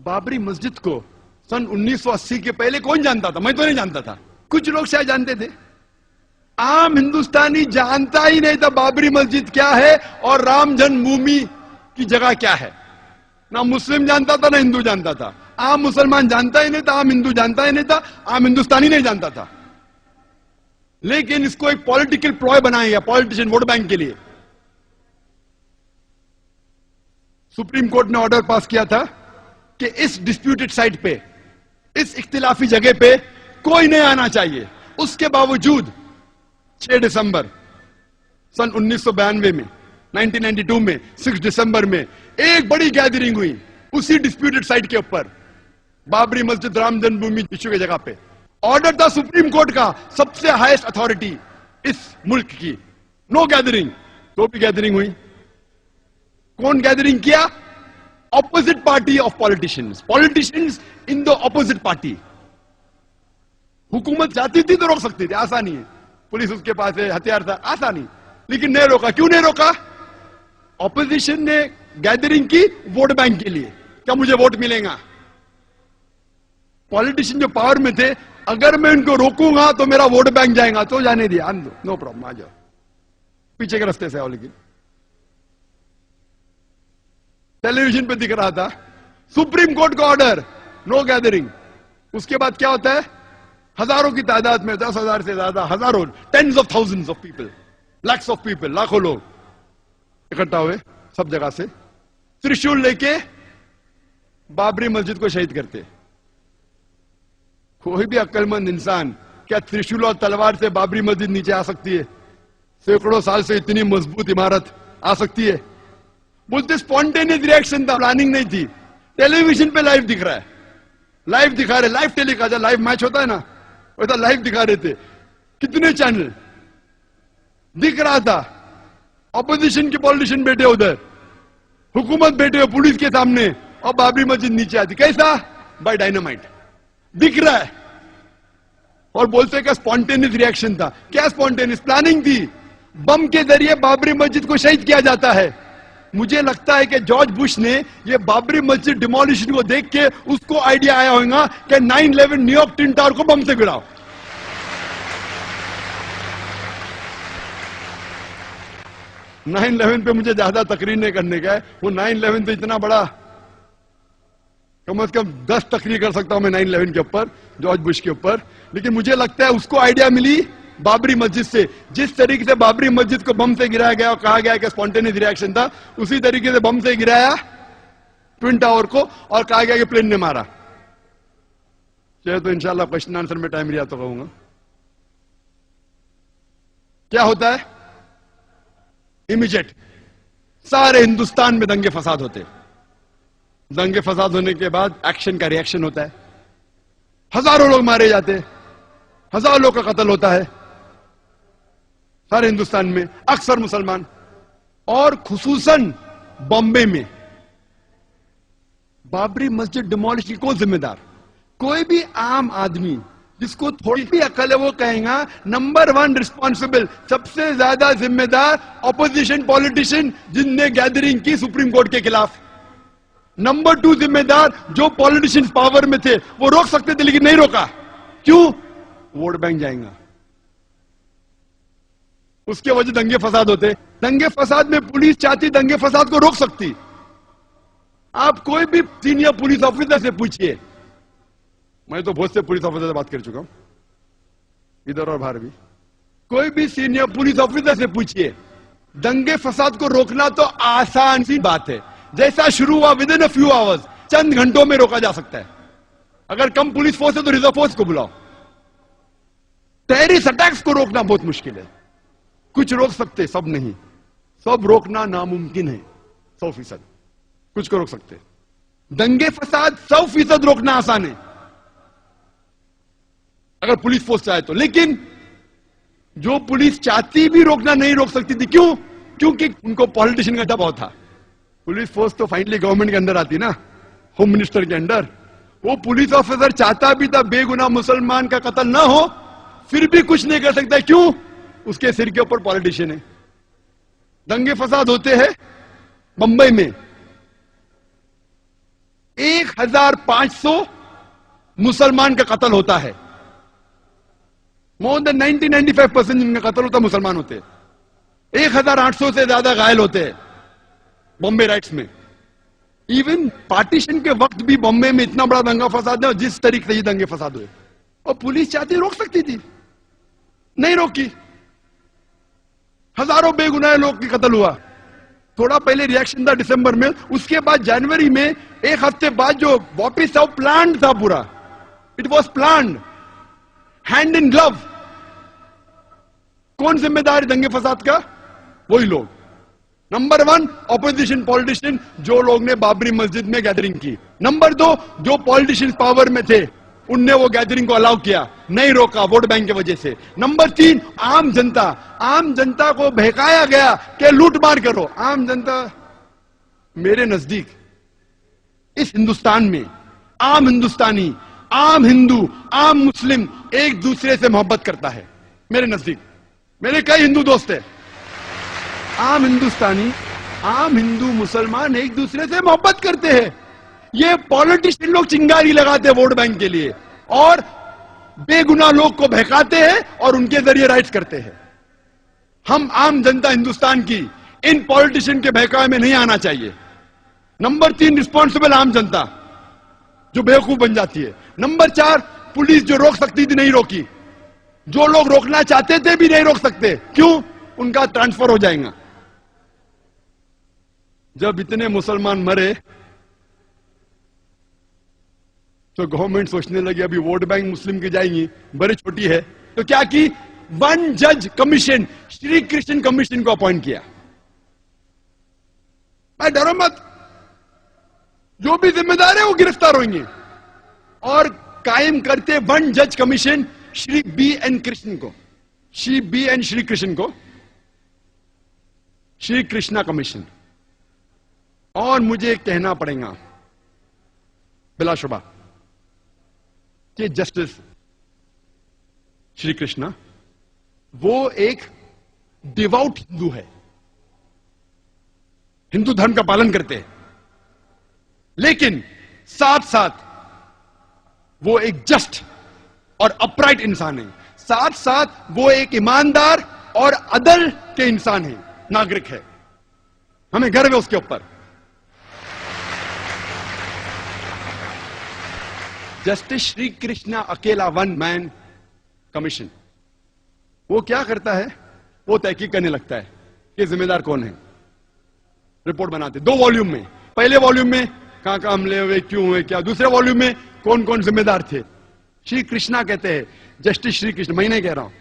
बाबरी मस्जिद को सन 1980 के पहले कौन जानता था? मैं तो नहीं जानता था, कुछ लोग शायद जानते थे। आम हिंदुस्तानी जानता ही नहीं था बाबरी मस्जिद क्या है और राम जन्मभूमि की जगह क्या है। ना मुस्लिम जानता था ना हिंदू जानता था। आम मुसलमान जानता ही नहीं था, आम हिंदू जानता ही नहीं था, आम हिंदुस्तानी नहीं जानता था। लेकिन इसको एक पॉलिटिकल प्लॉय बनाया गया, पॉलिटिशियन वोट बैंक के लिए। सुप्रीम कोर्ट ने ऑर्डर पास किया था कि इस डिस्प्यूटेड साइट पे, इस इख्तिलाफी जगह पे कोई नहीं आना चाहिए। उसके बावजूद 6 दिसंबर सन 1992 में, 1992 में 6 दिसंबर में एक बड़ी गैदरिंग हुई उसी डिस्प्यूटेड साइट के ऊपर, बाबरी मस्जिद राम जन्मभूमि इश्यू की जगह पे। ऑर्डर था सुप्रीम कोर्ट का, सबसे हाईएस्ट अथॉरिटी इस मुल्क की, नो गैदरिंग। तो भी गैदरिंग हुई। कौन गैदरिंग किया? Opposite party of politicians, politicians in the opposite party. हुकूमत चाहती थी तो रोक सकती थी, आसानी है, पुलिस उसके पास है, हथियार था, आसानी, लेकिन नहीं रोका। क्यों नहीं रोका? ऑपोजिशन ने गैदरिंग की वोट बैंक के लिए, क्या मुझे वोट मिलेगा। पॉलिटिशियन जो पावर में थे, अगर मैं उनको रोकूंगा तो मेरा वोट बैंक जाएगा, तो जाने दिया, आन दो, नो प्रॉब्लम, आ जाओ, पीछे के रास्ते से आओ। लेकिन टेलीविजन पे दिख रहा था सुप्रीम कोर्ट का ऑर्डर, नो गैदरिंग। उसके बाद क्या होता है? हजारों की तादाद में, 10,000 से ज्यादा, हजारों, tens of thousands of people, lakhs of people, लाखों लोग इकट्ठा हुए सब जगह से, त्रिशूल लेके बाबरी मस्जिद को शहीद करते। कोई भी अक्लमंद इंसान क्या त्रिशूल और तलवार से बाबरी मस्जिद नीचे आ सकती है? सैकड़ों साल से इतनी मजबूत इमारत आ सकती है? बोलते स्पॉन्टेनियस रिएक्शन था, प्लानिंग नहीं थी। टेलीविजन पे लाइव दिख रहा है, लाइव दिखा रहे, लाइव टेलीकास्ट, लाइव मैच होता है ना, वैसा लाइव दिखा रहे थे। कितने चैनल दिख रहा था, ऑपोजिशन के पॉलिटिशियन बैठे उधर, हुकूमत बैठे हो पुलिस के सामने, और बाबरी मस्जिद नीचे आती। कैसा? बाय डायनामाइट, दिख रहा है। और बोलते क्या स्पॉन्टेनियस रिएक्शन था? क्या स्पॉन्टेनियस? प्लानिंग थी। बम के जरिए बाबरी मस्जिद को शहीद किया जाता है। मुझे लगता है कि जॉर्ज बुश ने ये बाबरी मस्जिद डिमोलिशन को देख के उसको आइडिया आया होगा कि 9/11 न्यूयॉर्क ट्विन टावर को बम से गिराओ। — 9/11 पे मुझे ज्यादा तकरीर नहीं करने का है, वो 9/11 तो इतना बड़ा, कम से कम 10 तकरीर कर सकता हूं मैं 9/11 के ऊपर, जॉर्ज बुश के ऊपर। लेकिन मुझे लगता है उसको आइडिया मिली बाबरी मस्जिद से। जिस तरीके से बाबरी मस्जिद को बम से गिराया गया और कहा गया कि स्पॉन्टेनियस रिएक्शन था, उसी तरीके से बम से गिराया ट्विन टावर को और कहा गया कि प्लेन ने मारा। चाहे तो इंशाल्लाह क्वेश्चन आंसर में टाइम रिया तो कहूंगा। क्या होता है? इमीडिएट सारे हिंदुस्तान में दंगे फसाद होते। दंगे फसाद होने के बाद एक्शन का रिएक्शन होता है, हजारों लोग मारे जाते, हजारों लोग का कत्ल होता है सारे हिंदुस्तान में, अक्सर मुसलमान। और खुसूसन बॉम्बे में बाबरी मस्जिद डिमोलिश की कौन जिम्मेदार? कोई भी आम आदमी जिसको थोड़ी भी अकल है वो कहेगा नंबर 1 रिस्पॉन्सिबल, सबसे ज्यादा जिम्मेदार ऑपोजिशन पॉलिटिशियन जिनने गैदरिंग की सुप्रीम कोर्ट के खिलाफ। नंबर 2 जिम्मेदार जो पॉलिटिशियंस पावर में थे, वो रोक सकते थे लेकिन नहीं रोका। क्यों? वोट बैंक जाएगा। उसके वजह दंगे फसाद होते। दंगे फसाद में पुलिस चाहती दंगे फसाद को रोक सकती। आप कोई भी सीनियर पुलिस ऑफिसर से पूछिए, मैं तो बहुत से पुलिस ऑफिसर से बात कर चुका हूं इधर और बाहर भी, कोई भी सीनियर पुलिस ऑफिसर से पूछिए, दंगे फसाद को रोकना तो आसान सी बात है। जैसा शुरू हुआ विदिन अ फ्यू आवर्स, चंद घंटों में रोका जा सकता है। अगर कम पुलिस फोर्स है तो रिजर्व फोर्स को बुलाओ। टेररिस्ट अटैक्स को रोकना बहुत मुश्किल है। कुछ रोक सकते, सब नहीं। सब रोकना नामुमकिन है 100%। कुछ को रोक सकते। दंगे फसाद 100% रोकना आसान है अगर पुलिस फोर्स चाहे तो। लेकिन जो पुलिस चाहती भी रोकना नहीं रोक सकती थी। क्यों? क्योंकि उनको पॉलिटिशियन का दबाव था। पुलिस फोर्स तो फाइनली गवर्नमेंट के अंदर आती ना, होम मिनिस्टर के अंदर। वो पुलिस ऑफिसर चाहता भी था बेगुनाह मुसलमान का कत्ल ना हो, फिर भी कुछ नहीं कर सकता। क्यों? उसके सिर के ऊपर पॉलिटिशियन है। दंगे फसाद होते हैं बंबई में, 1500 मुसलमान का कत्ल होता है। मोर देन 90-95% जिनका कत्ल होता है मुसलमान होते हैं। 1800 से ज्यादा घायल होते हैं बॉम्बे राइट्स में। इवन पार्टीशन के वक्त भी बॉम्बे में इतना बड़ा दंगा फसाद है, जिस तरीके से ये दंगे फसाद हुए, और पुलिस चाहती रोक सकती थी, नहीं रोकी। हजारों बेगुनाह लोग की कत्ल हुआ। थोड़ा पहले रिएक्शन था दिसंबर में, उसके बाद जनवरी में एक हफ्ते बाद जो वापिस था, प्लान था पूरा। It was plan, hand in glove. कौन जिम्मेदार दंगे फसाद का? वही लोग। नंबर 1 ऑपोजिशन पॉलिटिशियन, जो लोग ने बाबरी मस्जिद में गैदरिंग की। नंबर 2 जो पॉलिटिशियंस पावर में थे, उनने वो गैदरिंग को अलाउ किया, नहीं रोका वोट बैंक की वजह से। नंबर 3 आम जनता। आम जनता को बहकाया गया कि लूट मार करो। आम जनता, मेरे नजदीक इस हिंदुस्तान में आम हिंदुस्तानी, आम हिंदू, आम मुस्लिम एक दूसरे से मोहब्बत करता है। मेरे नजदीक मेरे कई हिंदू दोस्त हैं। आम हिंदुस्तानी, आम हिंदू मुसलमान एक दूसरे से मोहब्बत करते हैं। ये पॉलिटिशियन लोग चिंगारी लगाते हैं वोट बैंक के लिए, और बेगुनाह लोग को बहकाते हैं और उनके जरिए राइट्स करते हैं। हम आम जनता हिंदुस्तान की इन पॉलिटिशियन के बहकावे में नहीं आना चाहिए। नंबर 3 रिस्पॉन्सिबल आम जनता, जो बेवकूफ बन जाती है। नंबर 4 पुलिस, जो रोक सकती थी नहीं रोकी। जो लोग रोकना चाहते थे भी नहीं रोक सकते। क्यों? उनका ट्रांसफर हो जाएगा। जब इतने मुसलमान मरे तो गवर्नमेंट सोचने लगी अभी वोट बैंक मुस्लिम की जाएंगी, बड़ी छोटी है, तो क्या की? 1 जज कमीशन, श्री कृष्ण कमीशन को अपॉइंट किया। भाई डरो मत, जो भी जिम्मेदार है वो गिरफ्तार होंगे। और कायम करते 1 जज कमीशन श्री बी.एन. कृष्ण को, श्री बी.एन. श्री कृष्ण को श्री कृष्णा कमीशन। और मुझे कहना पड़ेगा बिलाशुबा कि जस्टिस श्री कृष्णा वो एक डिवाउट हिंदू है, हिंदू धर्म का पालन करते हैं, लेकिन साथ साथ वो एक जस्ट और अपराइट इंसान है। साथ साथ वो एक ईमानदार और अदल के इंसान है, नागरिक है। हमें गर्व है उसके ऊपर। जस्टिस श्री कृष्णा अकेला 1 मैन कमीशन, वो क्या करता है? वो तहकीक करने लगता है कि जिम्मेदार कौन है। रिपोर्ट बनाते 2 वॉल्यूम में। पहले वॉल्यूम में कहां हमले हुए, क्यों हुए, क्या। दूसरे वॉल्यूम में कौन कौन जिम्मेदार थे। श्री कृष्णा कहते हैं, जस्टिस श्री कृष्ण, मैं नहीं कह रहा हूं,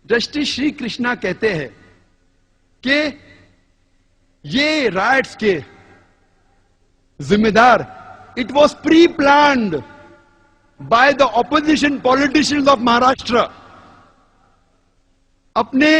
जस्टिस श्री कृष्णा कहते हैं कि ये राइट्स के जिम्मेदार, it was pre planned by the opposition politicians of Maharashtra. अपने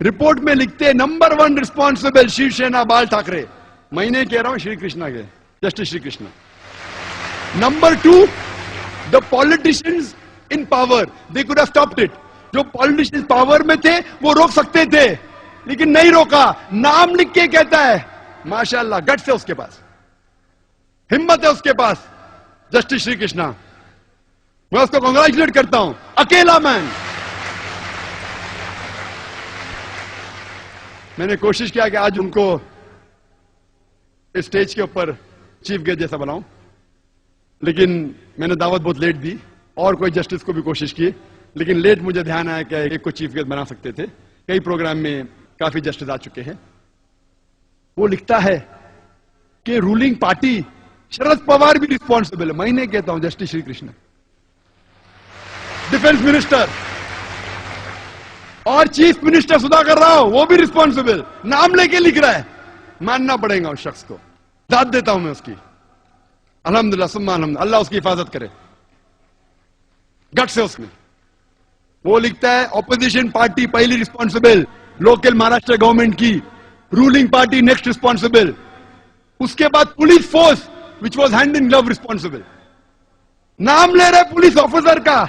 रिपोर्ट में लिखते हैं नंबर 1 रिस्पॉन्सिबल शिवसेना बाल ठाकरे। मैं नहीं कह रहा हूं, श्री कृष्णा के, justice Shri Krishna. Number 2 the politicians in power, they could have stopped it. जो पॉलिटिशियंस पावर में थे वो रोक सकते थे, लेकिन नहीं रोका। नाम लिख के कहता है, माशाल्लाह गट्स है उसके पास, हिम्मत है उसके पास, जस्टिस श्री कृष्णा। मैं उसको कांग्रेचुलेट करता हूं, अकेला मैन। मैंने कोशिश किया कि आज उनको स्टेज के ऊपर चीफ गेस्ट जैसा बनाऊं, लेकिन मैंने दावत बहुत लेट दी, और कोई जस्टिस को भी कोशिश की, लेकिन लेट मुझे ध्यान आया कि एक को चीफ गेस्ट बना सकते थे। कई प्रोग्राम में काफी जस्टिस आ चुके हैं। वो लिखता है कि रूलिंग पार्टी शरद पवार भी रिस्पॉन्सिबल है। मैं नहीं कहता हूं, justice Shri Krishna. Defence minister और चीफ मिनिस्टर सुधाकर राव, वो भी रिस्पॉन्सिबल, नाम लेके लिख रहा है। मानना पड़ेगा उस शख्स को, दाद देता हूं मैं उसकी। अल्हम्दुलिल्लाह सुम्मा अल्हम्दुलिल्लाह, अल्लाह उसकी हिफाजत करे, गट से उसमें। वो लिखता है ऑपोजिशन पार्टी पहली रिस्पॉन्सिबल, लोकल महाराष्ट्र गवर्नमेंट की, रूलिंग पार्टी नेक्स्ट रिस्पॉन्सिबल, उसके बाद police force which was hand in glove responsible. नाम ले रहे पुलिस ऑफिसर का,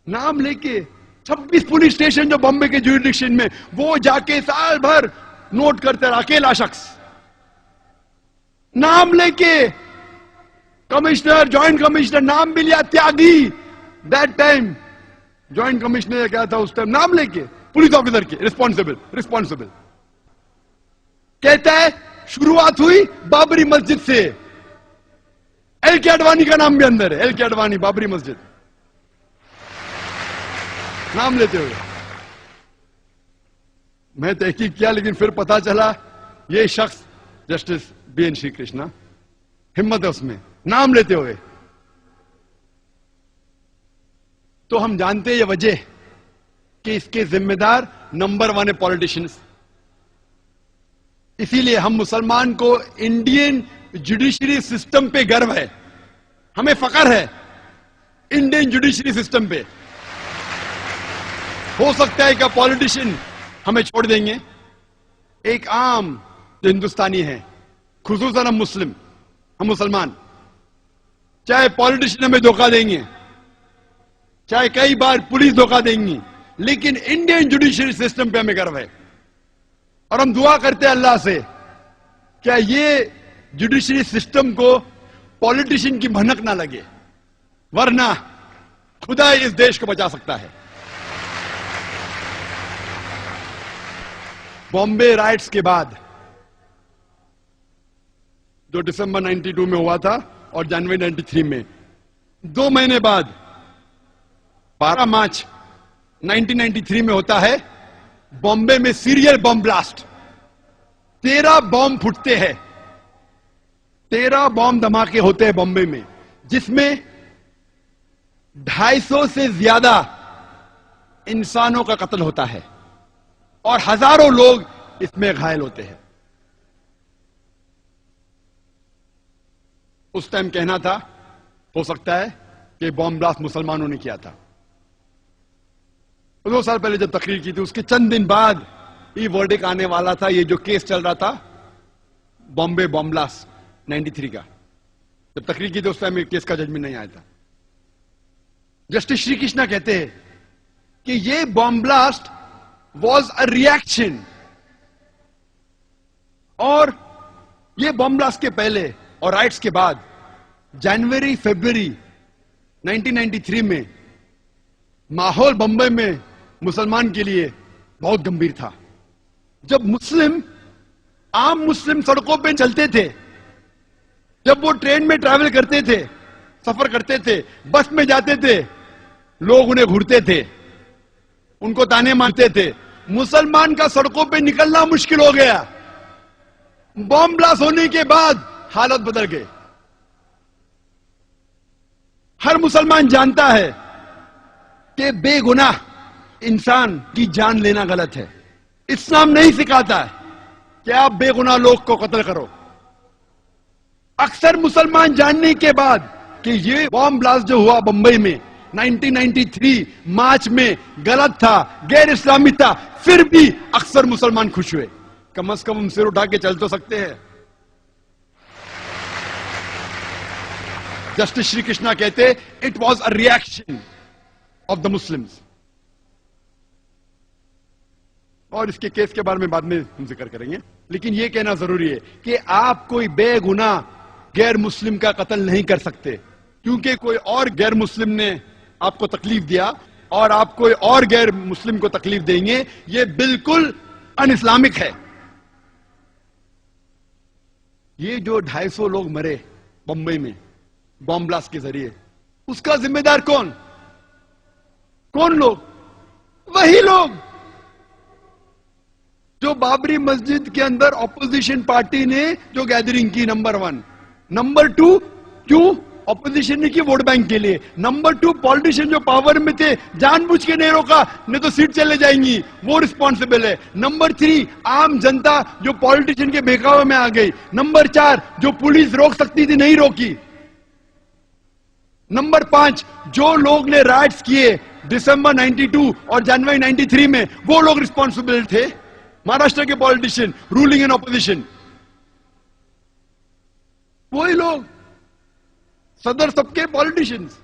नाम लेके 26 पुलिस स्टेशन जो बॉम्बे के ज्यूरिडिक्शन में, वो जाके साल भर नोट करते रहे, अकेला शख्स नाम लेके कमिश्नर, ज्वाइंट कमिश्नर, नाम भी लिया, त्यागी। दैट टाइम ज्वाइंट कमिश्नर क्या था उस टाइम, नाम लेके पुलिस ऑफिसर के, रिस्पॉन्सिबल कहता है शुरुआत हुई बाबरी मस्जिद से। एल के अडवाणी का नाम भी अंदर है, एल के अडवाणी, बाबरी मस्जिद नाम लेते हुए। मैं तहकीक किया, लेकिन फिर पता चला ये शख्स जस्टिस BN श्री कृष्णा, हिम्मत है उसमें नाम लेते हुए। तो हम जानते हैं ये वजह कि इसके जिम्मेदार नंबर 1 है पॉलिटिशियंस। इसीलिए हम मुसलमान को इंडियन जुडिशरी सिस्टम पे गर्व है, हमें फख्र है इंडियन जुडिशरी सिस्टम पे। हो सकता है कि पॉलिटिशियन हमें छोड़ देंगे, एक आम जो हिंदुस्तानी है, खुसूसन हम मुसलमान, चाहे पॉलिटिशियन हमें धोखा देंगे, चाहे कई बार पुलिस धोखा देंगी, लेकिन इंडियन जुडिशरी सिस्टम पे हमें गर्व है। और हम दुआ करते हैं अल्लाह से, क्या ये जुडिशरी सिस्टम को पॉलिटिशियन की भनक ना लगे, वरना खुदा इस देश को बचा सकता है। बॉम्बे राइट्स के बाद, जो दिसंबर 92 में हुआ था और जनवरी 93 में, 2 महीने बाद 12 मार्च 1993 में होता है बॉम्बे में सीरियल बॉम्ब ब्लास्ट। 13 बॉम्ब फूटते हैं, 13 बॉम्ब धमाके होते हैं बॉम्बे में, जिसमें 250 से ज्यादा इंसानों का कत्ल होता है और हजारों लोग इसमें घायल होते हैं। उस टाइम कहना था, हो सकता है कि बॉम्ब ब्लास्ट मुसलमानों ने किया था। 2 साल पहले जब तकरीर की थी, उसके चंद दिन बाद ये वर्डिक्ट आने वाला था। ये जो केस चल रहा था बॉम्बे बॉम्ब ब्लास्ट 93 का, जब तकरीर की थी उस टाइम केस का जजमेंट नहीं आया था। जस्टिस श्री कृष्णा कहते हैं कि ये bomb blast was a reaction, और ये बॉम्ब ब्लास्ट के पहले और राइट्स के बाद जनवरी फरवरी 1993 में माहौल बंबई में मुसलमान के लिए बहुत गंभीर था। जब आम मुस्लिम सड़कों पे चलते थे, जब वो ट्रेन में ट्रैवल करते थे, सफर करते थे, बस में जाते थे, लोग उन्हें घूरते थे, उनको ताने मारते थे। मुसलमान का सड़कों पे निकलना मुश्किल हो गया। बॉम्ब ब्लास्ट होने के बाद हालत बदल गई। हर मुसलमान जानता है कि बेगुनाह इंसान की जान लेना गलत है। इस्लाम नहीं सिखाता है कि आप बेगुनाह लोग को कत्ल करो। अक्सर मुसलमान जानने के बाद कि ये बॉम्ब ब्लास्ट जो हुआ बंबई में 1993 मार्च में गलत था, गैर इस्लामी था, फिर भी अक्सर मुसलमान खुश हुए। कम से कम हम सिर उठा के चल तो सकते हैं। जस्टिस श्री कृष्णा कहते it was a reaction of the Muslims. और इसके केस के बारे में बाद में हम जिक्र करेंगे, लेकिन यह कहना जरूरी है कि आप कोई बेगुनाह गैर मुस्लिम का कत्ल नहीं कर सकते, क्योंकि कोई और गैर मुस्लिम ने आपको तकलीफ दिया और आप कोई और गैर मुस्लिम को तकलीफ देंगे, यह बिल्कुल अन इस्लामिक है। ये जो 250 लोग मरे बंबई में बॉम्ब ब्लास्ट के जरिए, उसका जिम्मेदार कौन लोग? वही लोग जो बाबरी मस्जिद के अंदर ऑपोजिशन पार्टी ने जो गैदरिंग की, नंबर 1। नंबर 2, क्यों ऑपोजिशन ने की? वोट बैंक के लिए। नंबर 2, पॉलिटिशियन जो पावर में थे जानबूझ के नहीं रोका, नहीं तो सीट चले जाएंगी, वो रिस्पॉन्सिबल है। नंबर 3, आम जनता जो पॉलिटिशियन के बहकावे में आ गई। नंबर 4, जो पुलिस रोक सकती थी नहीं रोकी। नंबर 5, जो लोग ने राइट्स किए दिसंबर 92 और जनवरी 93 में, वो लोग रिस्पॉन्सिबल थे। महाराष्ट्र के पॉलिटिशियन, रूलिंग एंड ऑपोजिशन, वही लोग, सदर सबके पॉलिटिशियंस।